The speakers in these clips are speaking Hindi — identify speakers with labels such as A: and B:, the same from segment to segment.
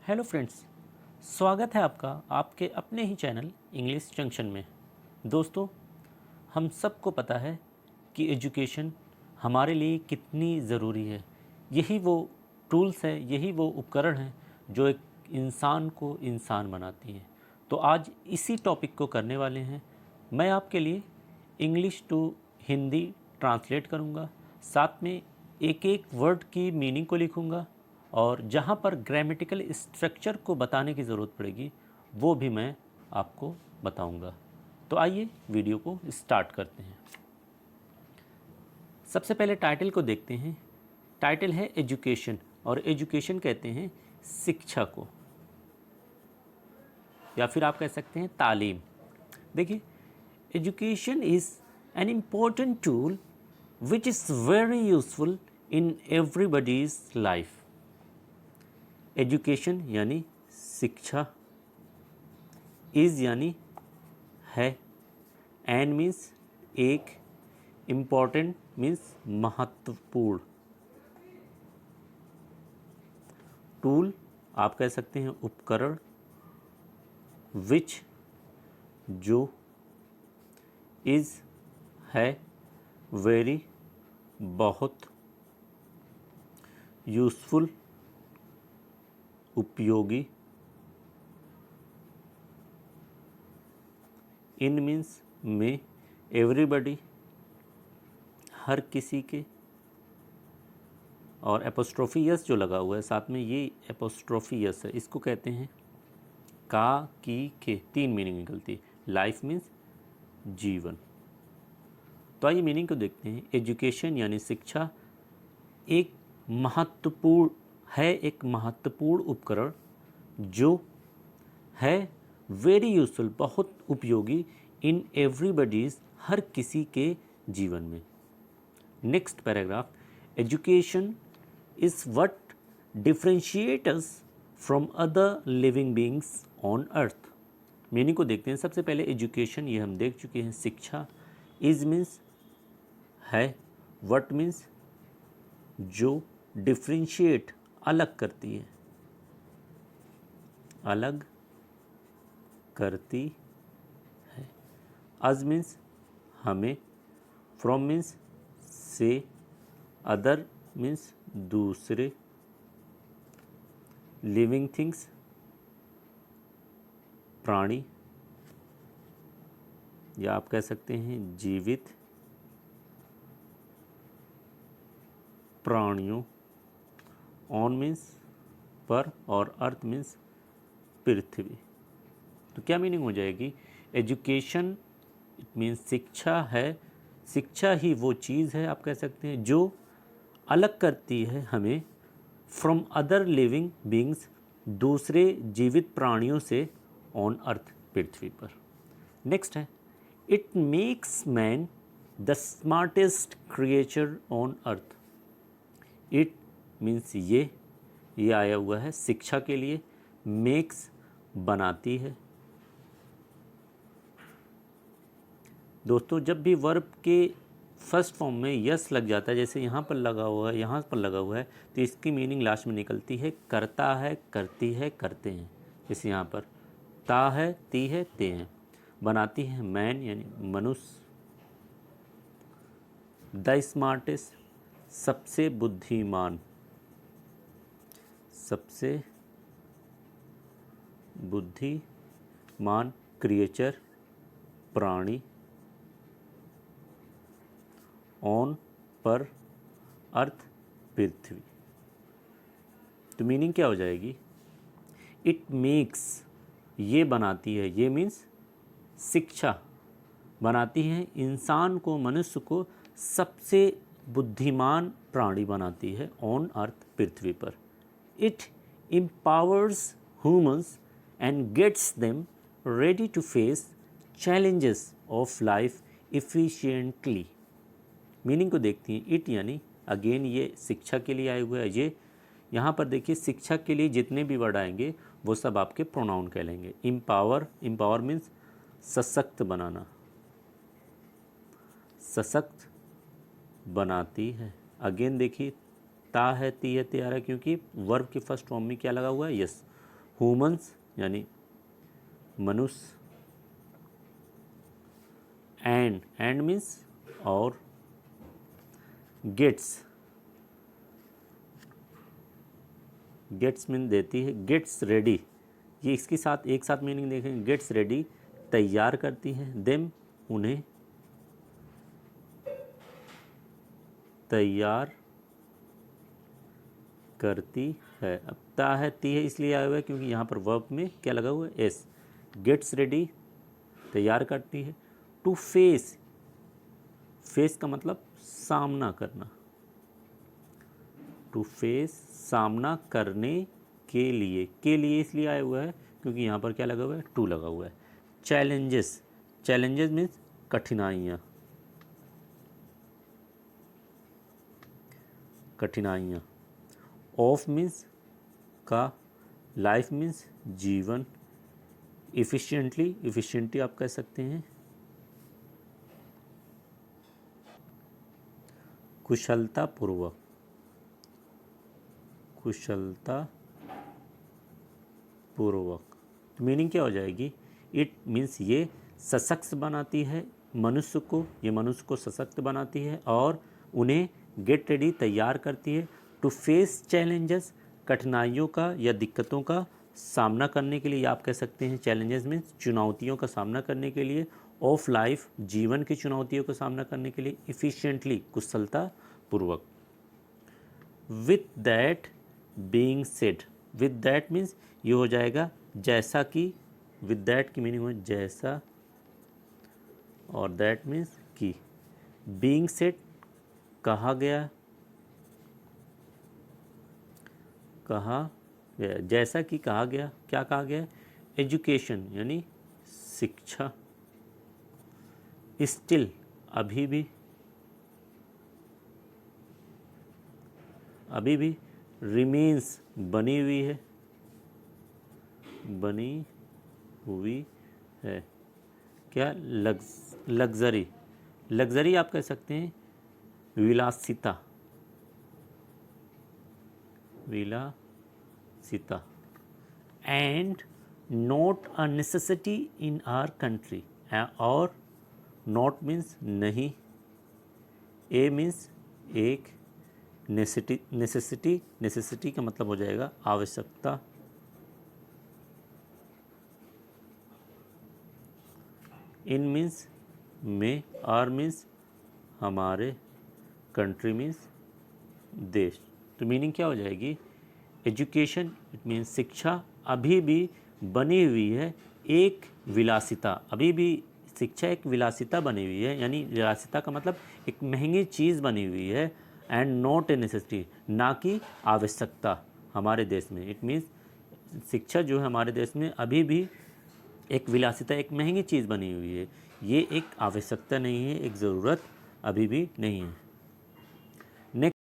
A: हेलो फ्रेंड्स, स्वागत है आपका आपके अपने ही चैनल इंग्लिश जंक्शन में। दोस्तों, हम सबको पता है कि एजुकेशन हमारे लिए कितनी ज़रूरी है। यही वो टूल्स हैं, यही वो उपकरण हैं जो एक इंसान को इंसान बनाती हैं। तो आज इसी टॉपिक को करने वाले हैं। मैं आपके लिए इंग्लिश टू हिंदी ट्रांसलेट करूँगा, साथ में एक एक वर्ड की मीनिंग को लिखूँगा और जहाँ पर ग्रामेटिकल स्ट्रक्चर को बताने की ज़रूरत पड़ेगी वो भी मैं आपको बताऊँगा। तो आइए वीडियो को स्टार्ट करते हैं। सबसे पहले टाइटल को देखते हैं। टाइटल है एजुकेशन, और एजुकेशन कहते हैं शिक्षा को, या फिर आप कह सकते हैं तालीम। देखिए, education is an important tool which is very useful in everybody's life. Education यानी शिक्षा, इज़ यानी है, एन मीन्स एक, इम्पॉर्टेंट मीन्स महत्वपूर्ण, टूल आप कह सकते हैं उपकरण, विच जो, इज़ है, वेरी बहुत, यूज़फुल उपयोगी, इन मीन्स में, एवरीबडी हर किसी के, और एपोस्ट्रोफी यस जो लगा हुआ है साथ में, ये एपोस्ट्रोफी यस है, इसको कहते हैं का, की, के। तीन मीनिंग निकलती है। लाइफ मीन्स जीवन। तो आइए मीनिंग को देखते हैं। एजुकेशन यानी शिक्षा एक महत्वपूर्ण है, एक महत्वपूर्ण उपकरण जो है वेरी यूजफुल बहुत उपयोगी, इन एवरीबडीज़ हर किसी के जीवन में। Next paragraph, education is what differentiate us from other living beings on earth. Meaning को देखते हैं। सबसे पहले एजुकेशन, ये हम देख चुके हैं। शिक्षा, इज मीन्स है, व्हाट मीन्स जो, डिफ्रेंशिएट अलग करती है, अलग करती है, अज मीन्स हमें, फ्रॉम मीन्स से, अदर मीन्स दूसरे, लिविंग थिंग्स प्राणी, या आप कह सकते हैं जीवित प्राणियों, ऑन मीन्स पर, और अर्थ मीन्स पृथ्वी। तो क्या मीनिंग हो जाएगी? एजुकेशन इट मीन्स शिक्षा है, शिक्षा ही वो चीज़ है आप कह सकते हैं जो अलग करती है हमें फ्रॉम अदर लिविंग बींग्स, दूसरे जीवित प्राणियों से, ऑन अर्थ पृथ्वी पर। नेक्स्ट है, it makes man the smartest creature on earth. It means ये आया हुआ है शिक्षा के लिए, मेक्स बनाती है। दोस्तों, जब भी वर्ब के फर्स्ट फॉर्म में यस लग जाता है, जैसे यहाँ पर लगा हुआ है, यहाँ पर लगा हुआ है, तो इसकी मीनिंग लास्ट में निकलती है करता है, करती है, करते हैं। जैसे यहाँ पर ता है, ती है, ते हैं। बनाती है मैन यानी मनुष्य। द स्मार्टेस्ट सबसे बुद्धिमान, सबसे बुद्धिमान क्रिएचर प्राणी, ऑन पर, अर्थ पृथ्वी। तो मीनिंग क्या हो जाएगी? इट मेक्स ये बनाती है, ये मीन्स शिक्षा बनाती है इंसान को, मनुष्य को सबसे बुद्धिमान प्राणी बनाती है ऑन अर्थ पृथ्वी पर। It empowers humans and gets them ready to face challenges of life efficiently. Meaning को देखती हैं। इट यानी अगेन ये शिक्षा के लिए आए हुए हैं। ये यहाँ पर देखिए, शिक्षा के लिए जितने भी वर्ड आएंगे वो सब आपके प्रोनाउन कहलाएंगे। एम्पावर, एम्पावर मीन्स सशक्त बनाना, सशक्त बनाती है। अगेन देखिए, ता है, ती है, ते आ रहा है, क्योंकि वर्ब के फर्स्ट फॉर्म में क्या लगा हुआ है? यस। ह्यूमंस यानी मनुष्य, एंड मीन्स और, गेट्स मीन देती है, गेट्स रेडी, ये इसके साथ एक साथ मीनिंग देखेंगे, गेट्स रेडी तैयार करती है, देम उन्हें तैयार करती है। अब ता है ती है इसलिए आया हुआ है क्योंकि यहाँ पर वर्ब में क्या लगा हुआ है, एस। गेट्स रेडी तैयार करती है, टू फेस, फेस का मतलब सामना करना, टू फेस सामना करने के लिए इसलिए आया हुआ है क्योंकि यहाँ पर क्या लगा हुआ है, टू लगा हुआ है। चैलेंजेस, चैलेंजेस मीन्स कठिनाइयाँ, कठिनाइयाँ। ऑफ मीन्स का, लाइफ मीन्स जीवन, इफ़िशिएंटली, इफ़िशिएंटली आप कह सकते हैं कुशलतापूर्वक, कुशलतापूर्वक। मीनिंग क्या हो जाएगी, इट मीन्स ये सशक्त बनाती है मनुष्य को, ये मनुष्य को सशक्त बनाती है और उन्हें गेट रेडी तैयार करती है, टू फेस चैलेंजेस कठिनाइयों का या दिक्कतों का सामना करने के लिए, आप कह सकते हैं चैलेंजेस में चुनौतियों का सामना करने के लिए, ऑफ लाइफ जीवन की चुनौतियों का सामना करने के लिए, इफ़िशिएंटली कुशलतापूर्वक। With that being said, with that means ये हो जाएगा जैसा कि, विथ दैट की मीनिंग हो जैसा और दैट मीन्स कि, बीइंग सेड कहा गया, जैसा कि कहा गया, क्या कहा गया, एजुकेशन यानी शिक्षा, स्टिल अभी भी, रिमेन्स बनी हुई है, क्या, लग्जरी, लग्जरी आप कह सकते हैं विलासिता, and not a necessity in our country, और नॉट मीन्स नहीं, ए मीन्स एक, नेसेसिटी का मतलब हो जाएगा आवश्यकता, इन मीन्स में, आर मीन्स हमारे, कंट्री मीन्स देश। तो मीनिंग क्या हो जाएगी, एजुकेशन इट मीन्स शिक्षा अभी भी बनी हुई है एक विलासिता, अभी भी शिक्षा एक विलासिता बनी हुई है, यानी विलासिता का मतलब एक महंगी चीज़ बनी हुई है, एंड नॉट ए नेसेसिटी, ना कि आवश्यकता हमारे देश में। इट मीन्स शिक्षा जो है हमारे देश में अभी भी एक विलासिता, एक महंगी चीज़ बनी हुई है, ये एक आवश्यकता नहीं है, एक ज़रूरत अभी भी नहीं है। Next,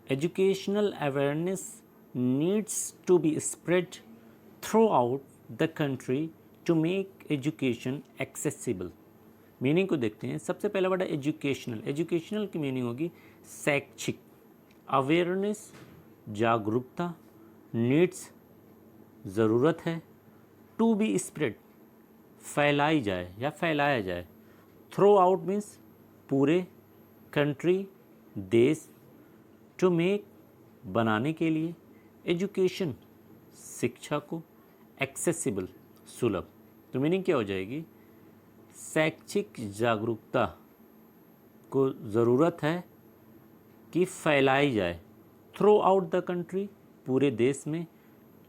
A: educational awareness needs to be spread throughout the country to make education accessible। Meaning को देखते हैं। सबसे पहला वर्ड है एजुकेशनल, एजुकेशनल की मीनिंग होगी शैक्षिक, अवेयरनेस जागरूकता, नीड्स ज़रूरत है, टू बी स्प्रेड फैलाई जाए या फैलाया जाए, थ्रो आउट मीन्स पूरे, कंट्री देश, टू मेक बनाने के लिए, एजुकेशन शिक्षा को, एक्सेसिबल सुलभ। तो मीनिंग क्या हो जाएगी, शैक्षिक जागरूकता को ज़रूरत है कि फैलाई जाए, थ्रू आउट द कंट्री पूरे देश में,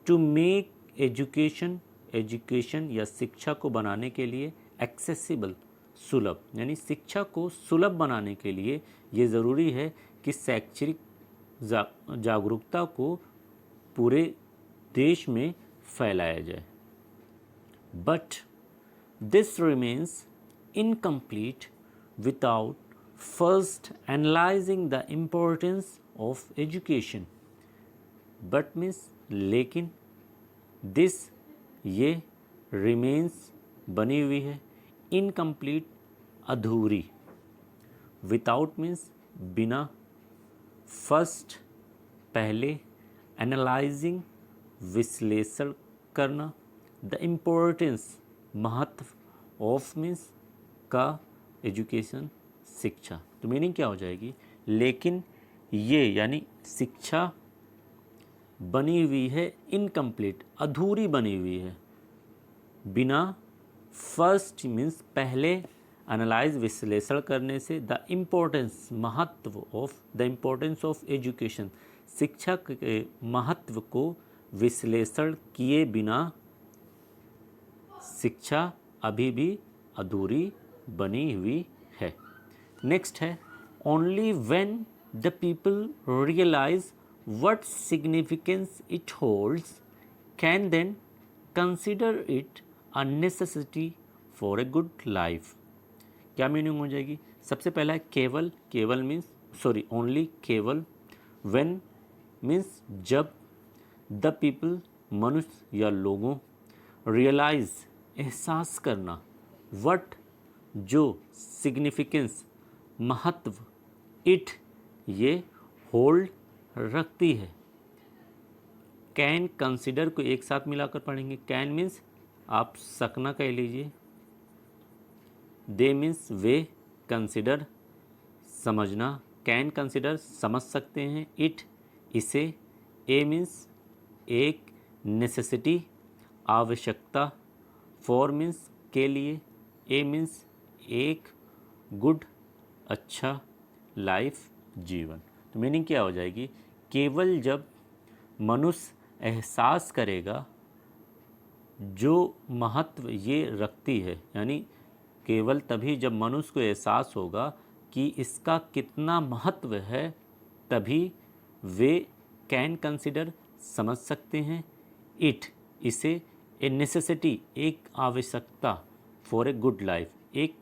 A: टू मेक एजुकेशन या शिक्षा को बनाने के लिए, एक्सेसिबल सुलभ, यानी शिक्षा को सुलभ बनाने के लिए ये ज़रूरी है कि शैक्षिक जागरूकता को पूरे देश में फैलाया जाए। But this remains incomplete without first analysing the importance of education. But means लेकिन, दिस ये, रिमेन्स बनी हुई है, इनकम्प्लीट अधूरी, विदाउट मीन्स बिना, फर्स्ट पहले, एनालाइजिंग विश्लेषण करना, द इम्पोर्टेंस महत्व ऑफ मीन्स का एजुकेशन शिक्षा। तो मीनिंग क्या हो जाएगी, लेकिन ये यानी शिक्षा बनी हुई है इनकम्प्लीट, अधूरी बनी हुई है बिना फर्स्ट मीन्स पहले एनालाइज विश्लेषण करने से, द इम्पोर्टेंस महत्व of, the importance of education शिक्षा के महत्व को विश्लेषण किए बिना शिक्षा अभी भी अधूरी बनी हुई है। नेक्स्ट है only when the people realize what significance it holds can then consider it a necessity for a good life। क्या मीनिंग हो जाएगी, सबसे पहला है केवल, केवल मीन्स सॉरी ओनली, केवल, when मीन्स जब, द पीपल मनुष्य या लोगों, रियलाइज एहसास करना, वट जो, सिग्निफिकेंस महत्व, इट ये, होल्ड रखती है, कैन कंसिडर को एक साथ मिलाकर पढ़ेंगे, कैन मीन्स आप सकना कह लीजिए, दे मीन्स वे, कंसिडर समझना, कैन कंसिडर समझ सकते हैं, इट इसे, ए मीन्स एक, नेसेसिटी आवश्यकता, फॉर मीन्स के लिए, ए मीन्स एक, गुड अच्छा, लाइफ जीवन। तो मीनिंग क्या हो जाएगी, केवल जब मनुष्य एहसास करेगा जो महत्व ये रखती है, यानी केवल तभी जब मनुष्य को एहसास होगा कि इसका कितना महत्व है, तभी वे कैन कंसिडर समझ सकते हैं, इट इसे, ए नेसेसिटी एक आवश्यकता, फॉर ए गुड लाइफ एक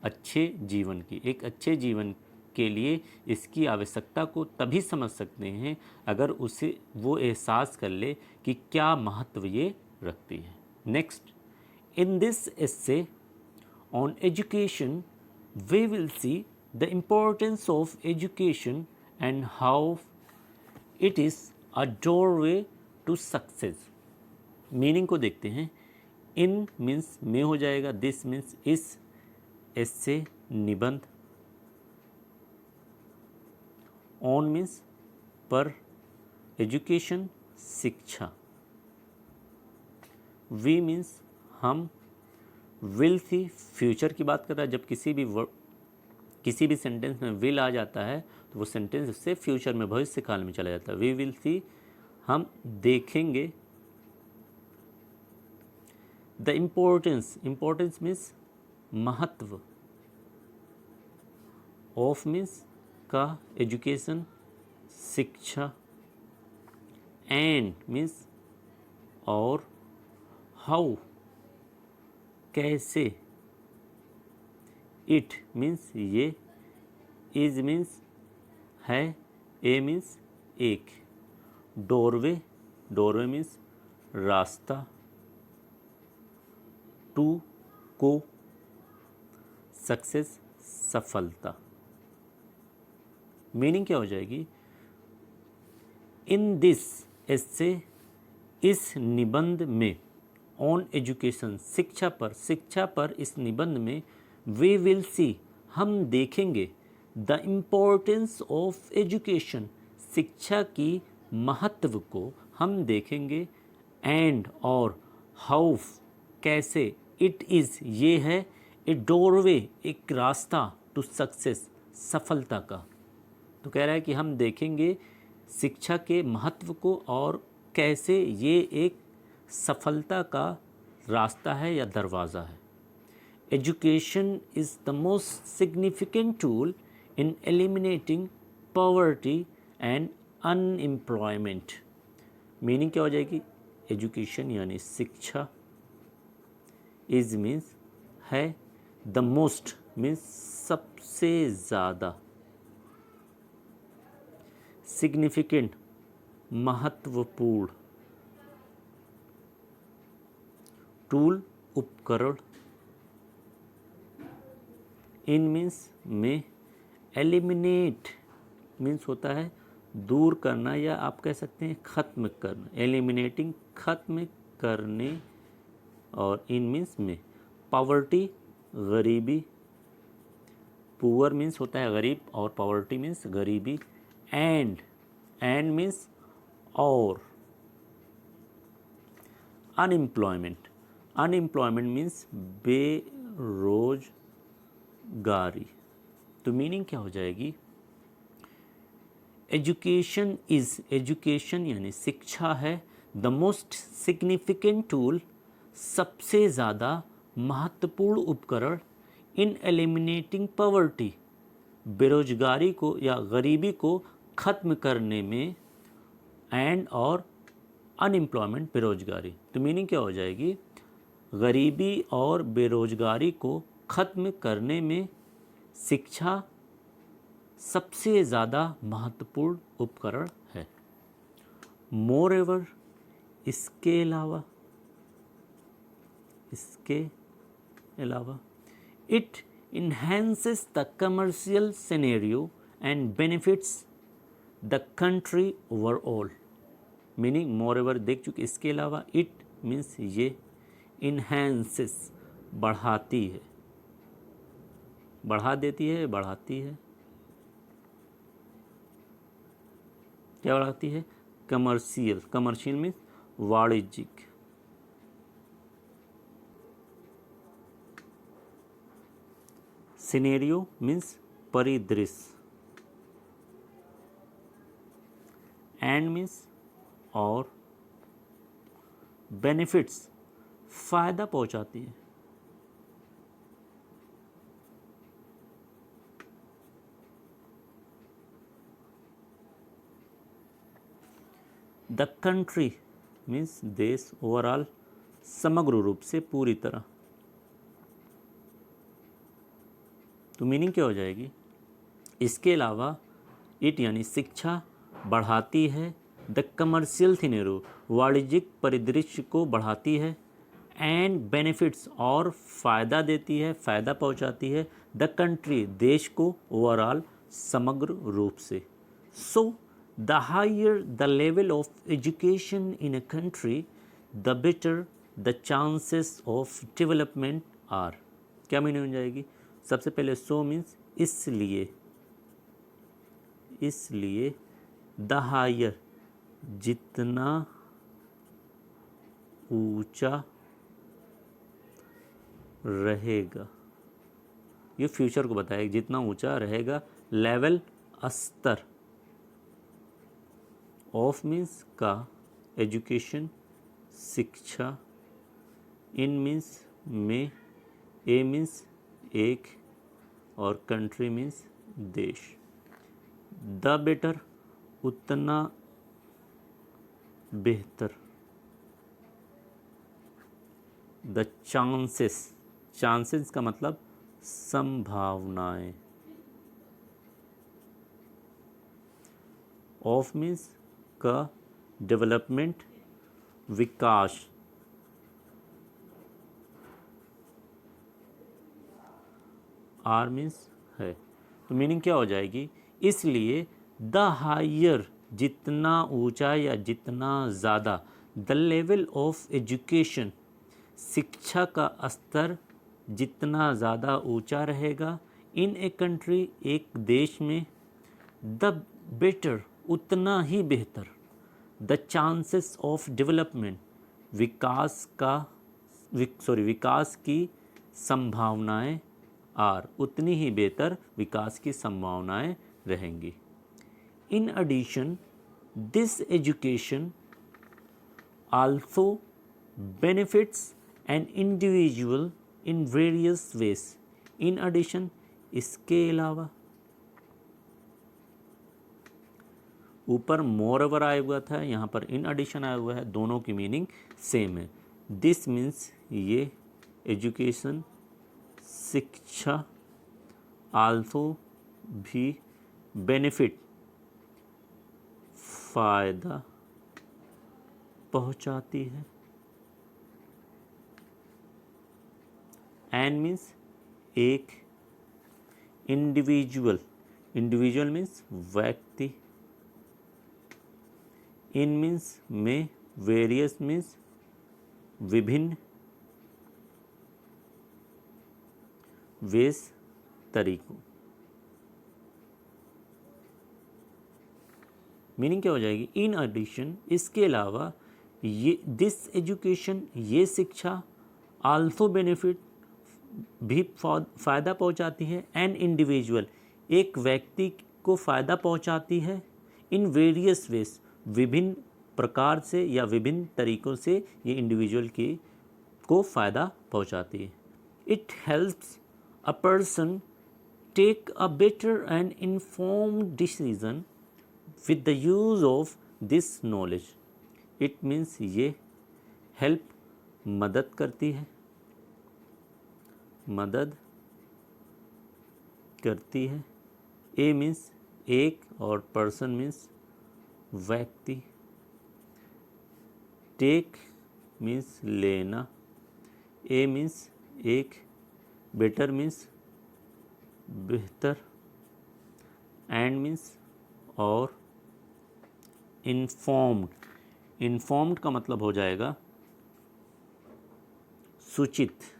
A: अच्छे जीवन की, एक अच्छे जीवन के लिए इसकी आवश्यकता को तभी समझ सकते हैं अगर उसे वो एहसास कर ले कि क्या महत्व ये रखती है। Next, in this essay on education we will see the importance of education and how it is a doorway to success. Meaning को देखते हैं, इन मीन्स में हो जाएगा, दिस मीन्स इस, एस्से निबंध, ऑन मीन्स पर, एजुकेशन शिक्षा, वी मीन्स हम, विल थी फ्यूचर की बात कर रहा है, जब किसी भी सेंटेंस में विल आ जाता है तो वो सेंटेंस उससे फ्यूचर में भविष्य काल में चला जाता है। वी विल सी हम देखेंगे, द इम्पोर्टेंस, इम्पोर्टेंस मीन्स महत्व, ऑफ मीन्स का, एजुकेशन शिक्षा, एंड मीन्स और, हाउ कैसे, इट मीन्स ये, इज मीन्स है, ए मीन्स एक, डोरवे, डोरवे मीन्स रास्ता, टू को, सक्सेस सफलता। मीनिंग क्या हो जाएगी, इन दिस एस्से इस निबंध में, ऑन एजुकेशन शिक्षा पर इस निबंध में, वी विल सी हम देखेंगे, द इम्पोर्टेंस ऑफ एजुकेशन शिक्षा की महत्व को हम देखेंगे, एंड और, हाउ कैसे, इट इज़ ये है, ए डोरवे एक रास्ता, टू सक्सेस सफलता का। तो कह रहा है कि हम देखेंगे शिक्षा के महत्व को और कैसे ये एक सफलता का रास्ता है या दरवाज़ा है। Education is the most significant tool in eliminating poverty and unemployment. Meaning क्या हो जाएगी, एजुकेशन यानी शिक्षा, इज़ मीन्स है, द मोस्ट मीन्स सबसे ज़्यादा, सिग्निफिकेंट महत्वपूर्ण, टूल उपकरण, इन मीन्स में, एलिमिनेट मीन्स होता है दूर करना, या आप कह सकते हैं ख़त्म करना, एलिमिनेटिंग ख़त्म करने, और इन मीन्स में, पॉवर्टी गरीबी, पुअर मीन्स होता है गरीब और पॉवर्टी मीन्स गरीबी, एंड मीन्स और, अनएम्प्लॉयमेंट मीन्स बेरोजगारी। तो मीनिंग क्या हो जाएगी, एजुकेशन यानी शिक्षा है, द मोस्ट सिग्निफिकेंट टूल, सबसे ज़्यादा महत्वपूर्ण उपकरण, इन एलिमिनेटिंग पॉवर्टी, बेरोजगारी को या गरीबी को ख़त्म करने में, एंड और अनएम्प्लॉयमेंट बेरोजगारी। तो मीनिंग क्या हो जाएगी, गरीबी और बेरोजगारी को ख़त्म करने में शिक्षा सबसे ज़्यादा महत्वपूर्ण उपकरण है। मोर एवर, इसके अलावा it enhances the commercial scenario and benefits the country overall. Meaning more ever देख चुके, इसके अलावा इट मीन्स ये, इन्हेंसेस बढ़ाती है, बढ़ा देती है, बढ़ाती है, क्या बढ़ाती है, कमर्शियल मीन्स वाणिज्यिक, सिनेरियो मीन्स परिदृश्य, एंड मीन्स और, बेनिफिट्स फायदा पहुंचाती है। द कंट्री मीन्स देश, ओवरऑल समग्र रूप से, पूरी तरह। तो मीनिंग क्या हो जाएगी, इसके अलावा इट यानी शिक्षा बढ़ाती है, द कमर्शियल सिनेरियो वाणिज्यिक परिदृश्य को बढ़ाती है, एंड बेनिफिट्स और फ़ायदा देती है, फ़ायदा पहुंचाती है, द कंट्री देश को, ओवरऑल समग्र रूप से। So the higher the level of education in a country, the better the chances of development are. क्या मीनिंग हो जाएगी, सबसे पहले सो मीन्स इसलिए, द हायर जितना ऊंचा रहेगा, ये फ्यूचर को बताएगा, जितना ऊंचा रहेगा, लेवल स्तर, ऑफ मीन्स का, एजुकेशन शिक्षा, इन मीन्स में, ए मीन्स एक, और कंट्री मीन्स देश। द बेटर उतना बेहतर, द चांसेस का मतलब संभावनाएं, ऑफ मीन्स का, डेवलपमेंट विकास, आर मीन्स है। तो मीनिंग क्या हो जाएगी, इसलिए द हायर जितना ऊंचा या जितना ज़्यादा, द लेवल ऑफ एजुकेशन शिक्षा का स्तर जितना ज़्यादा ऊंचा रहेगा, इन ए कंट्री एक देश में, द बेटर उतना ही बेहतर, द चांसेस ऑफ डेवलपमेंट विकास की संभावनाएं, आर उतनी ही बेहतर विकास की संभावनाएं रहेंगी। In addition this education also benefits an individual in various ways. In addition इसके अलावा, ऊपर मोर ओवर आया हुआ था, यहाँ पर इन एडिशन आया हुआ है, दोनों की मीनिंग सेम है। दिस मीन्स ये, एजुकेशन शिक्षा, आल्सो भी, बेनिफिट फायदा पहुंचाती है, एन मीन्स एक, इंडिविजुअल मीन्स व्यक्ति, इन मीन्स में, वेरियस मीन्स विभिन्न, वेस तरीकों। मीनिंग क्या हो जाएगी? इन एडिशन, इसके अलावा, ये दिस एजुकेशन, ये शिक्षा, आल्सो बेनिफिट, भी फ़ायदा पहुंचाती है, एन इंडिविजुअल, एक व्यक्ति को फ़ायदा पहुंचाती है, इन वेरियस वेज, विभिन्न प्रकार से या विभिन्न तरीक़ों से ये इंडिविजुअल को फ़ायदा पहुंचाती है। It helps a person take a better and informed decision with the use of this knowledge. It means ये हेल्प, मदद करती है, मदद करती है। ए मीन्स एक और पर्सन मीन्स व्यक्ति। टेक मीन्स लेना। ए मीन्स एक, बेटर मीन्स बेहतर, एंड मीन्स और, इन्फॉर्म्ड, इन्फॉर्म्ड का मतलब हो जाएगा सूचित।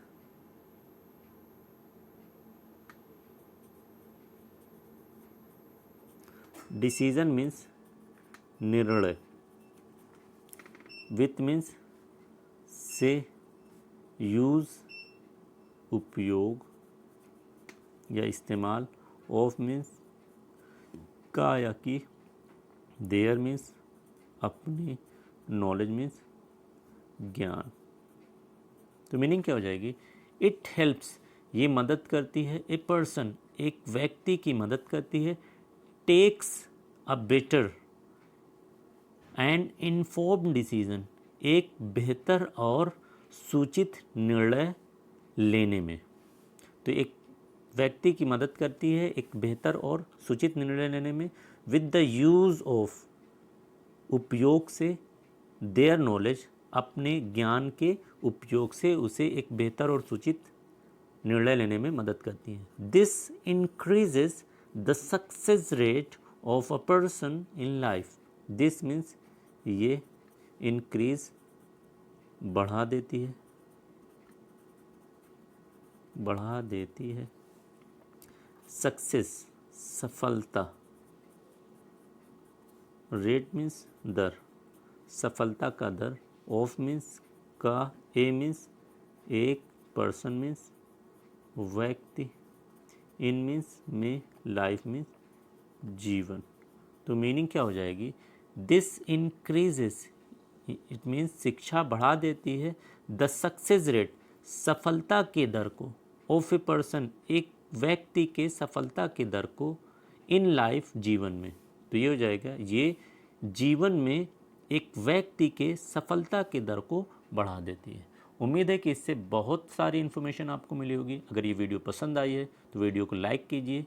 A: डिसीजन मीन्स निर्णय। विथ मीन्स से, यूज़ उपयोग या इस्तेमाल, ऑफ मीन्स का या कि, देयर मीन्स अपने, नॉलेज मीन्स ज्ञान। तो मीनिंग क्या हो जाएगी? इट हेल्प्स, ये मदद करती है, ए पर्सन, एक व्यक्ति की मदद करती है, takes a better and informed decision, एक बेहतर और सूचित निर्णय लेने में। तो एक व्यक्ति की मदद करती है एक बेहतर और सूचित निर्णय लेने में, विद द यूज़ ऑफ, उपयोग से, देयर नॉलेज, अपने ज्ञान के उपयोग से उसे एक बेहतर और सूचित निर्णय लेने में मदद करती है। This increases the success rate of a person in life. This means ये, इंक्रीज बढ़ा देती है, बढ़ा देती है, सक्सेस सफलता, रेट मीन्स दर, सफलता का दर, ऑफ मीन्स का, ए मीन्स एक, पर्सन मीन्स व्यक्ति, इन मीन्स में, लाइफ मीन्स जीवन। तो मीनिंग क्या हो जाएगी? दिस इंक्रीजेस, इट मीन्स शिक्षा बढ़ा देती है, द सक्सेस रेट, सफलता के दर को, ऑफ ए पर्सन, एक व्यक्ति के सफलता के दर को, इन लाइफ, जीवन में। तो ये हो जाएगा, ये जीवन में एक व्यक्ति के सफलता के दर को बढ़ा देती है। उम्मीद है कि इससे बहुत सारी इन्फॉर्मेशन आपको मिली होगी। अगर ये वीडियो पसंद आई है तो वीडियो को लाइक कीजिए,